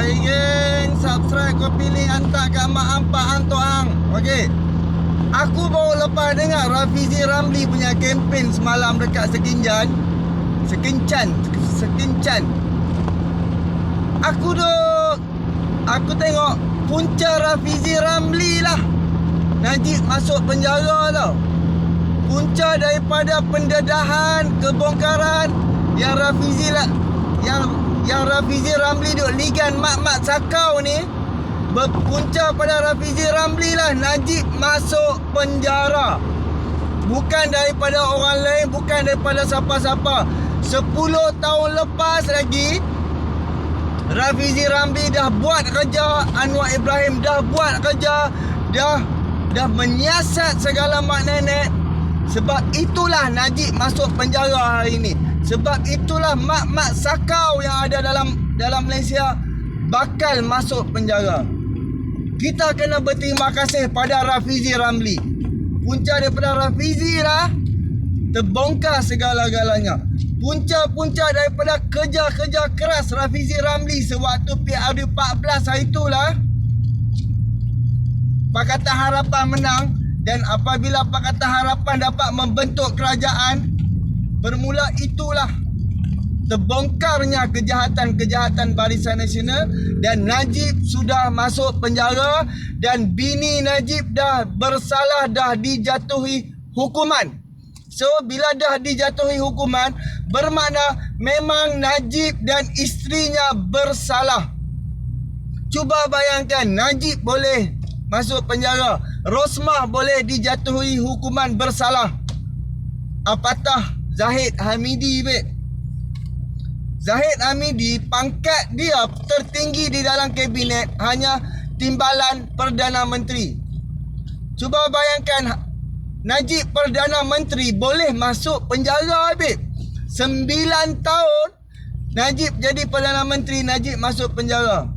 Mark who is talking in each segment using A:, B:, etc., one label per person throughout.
A: Hai geng, subscribe kau pilih hantar kat mak ampak hantuang. Okey. Aku baru lepas dengar Rafizi Ramli punya kempen semalam dekat Sekincan. Aku tengok punca Rafizi Ramli lah. Najib masuk penjara tau. Punca daripada pendedahan, kebongkaran yang Rafizi Ramli duk ligan mak-mak sakau ni, berpunca pada Rafizi Ramli lah Najib masuk penjara. Bukan daripada orang lain, bukan daripada siapa-siapa. 10 tahun lepas lagi Rafizi Ramli dah buat kerja, Anwar Ibrahim dah buat kerja, dah menyiasat segala mak nenek. Sebab itulah Najib masuk penjara hari ini. Sebab itulah mak-mak sakau yang ada dalam Malaysia bakal masuk penjara. Kita kena berterima kasih pada Rafizi Ramli. Punca daripada Rafizi lah terbongkar segala-galanya. Punca-punca daripada kerja-kerja keras Rafizi Ramli sewaktu PRU14 hari itulah Pakatan Harapan menang. Dan apabila Pakatan Harapan dapat membentuk kerajaan, bermula itulah terbongkarnya kejahatan-kejahatan Barisan Nasional dan Najib sudah masuk penjara dan bini Najib dah bersalah, dah dijatuhi hukuman. So bila dah dijatuhi hukuman, bermakna memang Najib dan isterinya bersalah. Cuba bayangkan, Najib boleh masuk penjara, Rosmah boleh dijatuhi hukuman bersalah. Apatah Zahid Hamidi, babe. Zahid Hamidi, pangkat dia tertinggi di dalam kabinet hanya timbalan Perdana Menteri. Cuba bayangkan, Najib Perdana Menteri boleh masuk penjara, babe. 9 tahun Najib jadi Perdana Menteri, Najib masuk penjara.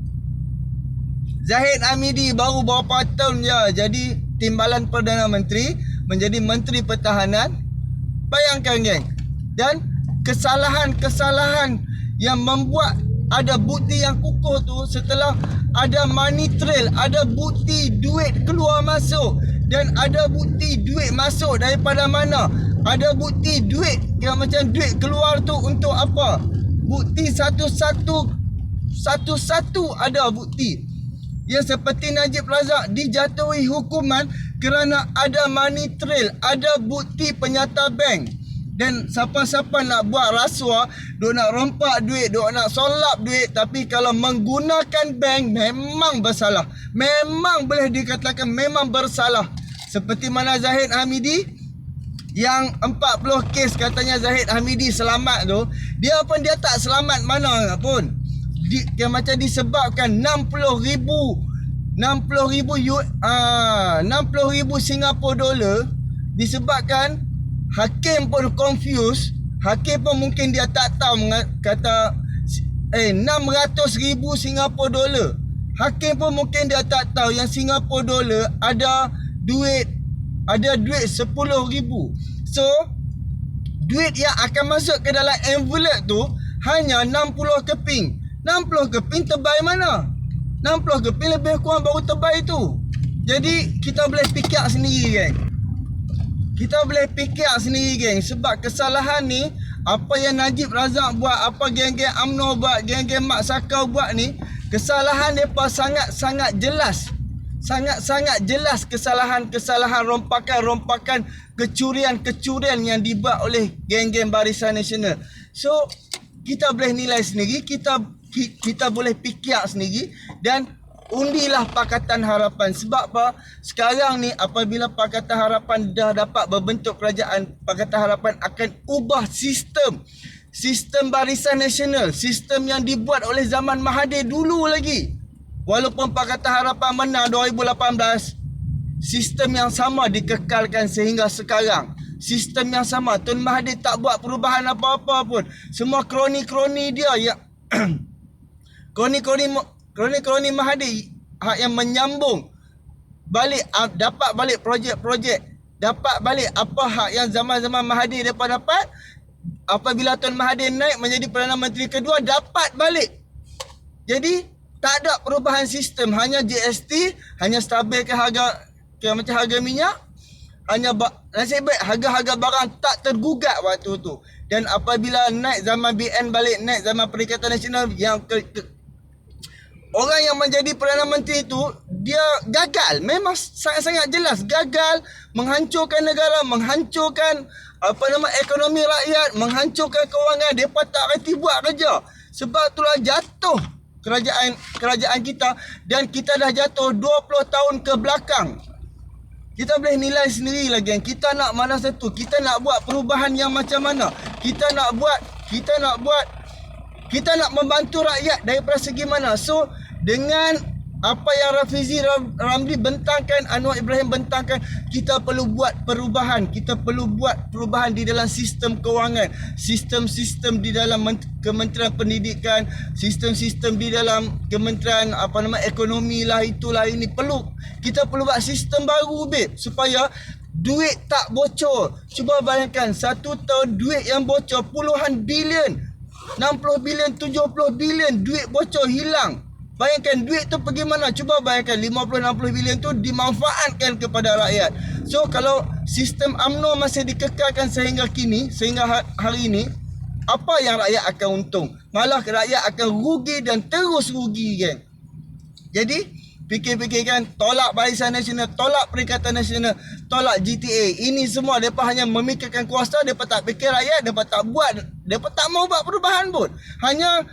A: Zahid Hamidi baru berapa tahun je jadi timbalan Perdana Menteri, menjadi Menteri Pertahanan. Bayangkan geng. Dan kesalahan-kesalahan yang membuat ada bukti yang kukuh tu setelah ada money trail, ada bukti duit keluar masuk dan ada bukti duit masuk daripada mana, ada bukti duit yang macam duit keluar tu untuk apa, bukti satu-satu ada bukti. Yang seperti Najib Razak dijatuhi hukuman kerana ada money trail, ada bukti penyata bank. Dan siapa-siapa nak buat rasuah, duk nak rompak duit, duk nak solap duit, tapi kalau menggunakan bank memang bersalah. Memang boleh dikatakan memang bersalah. Seperti mana Zahid Hamidi yang 40 kes katanya Zahid Hamidi selamat tu, dia tak selamat mana pun. Macam disebabkan 60,000 Singapura dolar, disebabkan hakim pun confused. Hakim pun mungkin dia tak tahu kata 600,000 Singapura dolar. Hakim pun mungkin dia tak tahu yang Singapura dolar ada duit 10,000. So duit yang akan masuk ke dalam envelope tu hanya 60 keping. 60 keping terbaik mana? 60 keping lebih kurang baru terbaik tu. Jadi kita boleh fikir sendiri geng. Sebab kesalahan ni, apa yang Najib Razak buat, apa geng-geng UMNO buat, geng-geng Mak Sakau buat ni, kesalahan mereka sangat-sangat jelas. Sangat-sangat jelas kesalahan-kesalahan, rompakan-rompakan, kecurian-kecurian yang dibuat oleh geng-geng Barisan Nasional. So kita boleh nilai sendiri, kita boleh fikir sendiri dan undilah Pakatan Harapan. Sebab apa? Sekarang ni apabila Pakatan Harapan dah dapat berbentuk kerajaan, Pakatan Harapan akan ubah sistem Barisan Nasional, sistem yang dibuat oleh zaman Mahathir dulu lagi. Walaupun Pakatan Harapan menang 2018, sistem yang sama dikekalkan sehingga sekarang. Sistem yang sama. Tun Mahathir tak buat perubahan apa-apa pun. Semua kroni-kroni dia yang kroni Mahathir yang menyambung balik, dapat balik projek-projek, dapat balik apa hak yang zaman-zaman Mahathir dapat. Apabila Tun Mahathir naik menjadi Perdana Menteri kedua, dapat balik. Jadi Tak ada perubahan sistem, hanya GST, hanya stabilkan harga macam harga minyak, hanya nasib baik harga-harga barang tak tergugat waktu tu. Dan apabila naik zaman BN balik, naik zaman Perikatan Nasional, yang orang yang menjadi Perdana Menteri itu dia gagal, memang sangat-sangat jelas gagal menghancurkan negara, menghancurkan ekonomi rakyat, menghancurkan kewangan. Depa tak reti buat kerja. Sebab itulah jatuh kerajaan kita, dan kita dah jatuh 20 tahun ke belakang. Kita boleh nilai sendiri lagi yang kita nak mana satu, kita nak buat perubahan yang macam mana. Kita nak membantu rakyat daripada segi mana. So dengan apa yang Rafizi Ramli bentangkan, Anwar Ibrahim bentangkan, kita perlu buat perubahan. Kita perlu buat perubahan di dalam sistem kewangan, sistem-sistem di dalam Kementerian Pendidikan, sistem-sistem di dalam Kementerian ekonomi lah, itulah ini. Kita perlu buat sistem baru, babe, supaya duit tak bocor. Cuba bayangkan, satu tahun duit yang bocor puluhan bilion, 60 bilion, 70 bilion duit bocor hilang. Bayangkan duit tu pergi mana? Cuba bayangkan 50-60 bilion tu dimanfaatkan kepada rakyat. So kalau sistem UMNO masih dikekalkan sehingga kini, sehingga hari ini, apa yang rakyat akan untung? Malah rakyat akan rugi dan terus rugi, kan. Jadi fikir-fikirkan, tolak Barisan Nasional, tolak Perikatan Nasional, tolak GTA. Ini semua mereka hanya memikirkan kuasa, mereka tak fikir rakyat, mereka tak buat, mereka tak mau buat perubahan pun. Hanya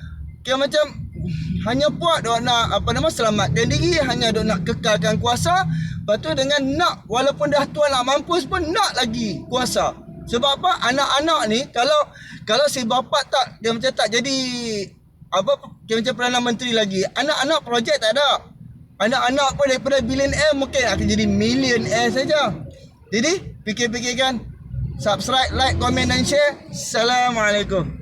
A: buat dok nak selamatkan diri, hanya dok nak kekalkan kuasa. Lepas tu dengan nak, walaupun dah tua nak mampus pun nak lagi kuasa. Sebab apa? Anak-anak ni kalau si bapa tak jadi macam Perdana Menteri lagi, anak-anak projek tak ada. Anak-anak pun daripada billionaire mungkin akan jadi millionaire saja. Jadi fikir-fikirkan, subscribe, like, komen dan share. Assalamualaikum.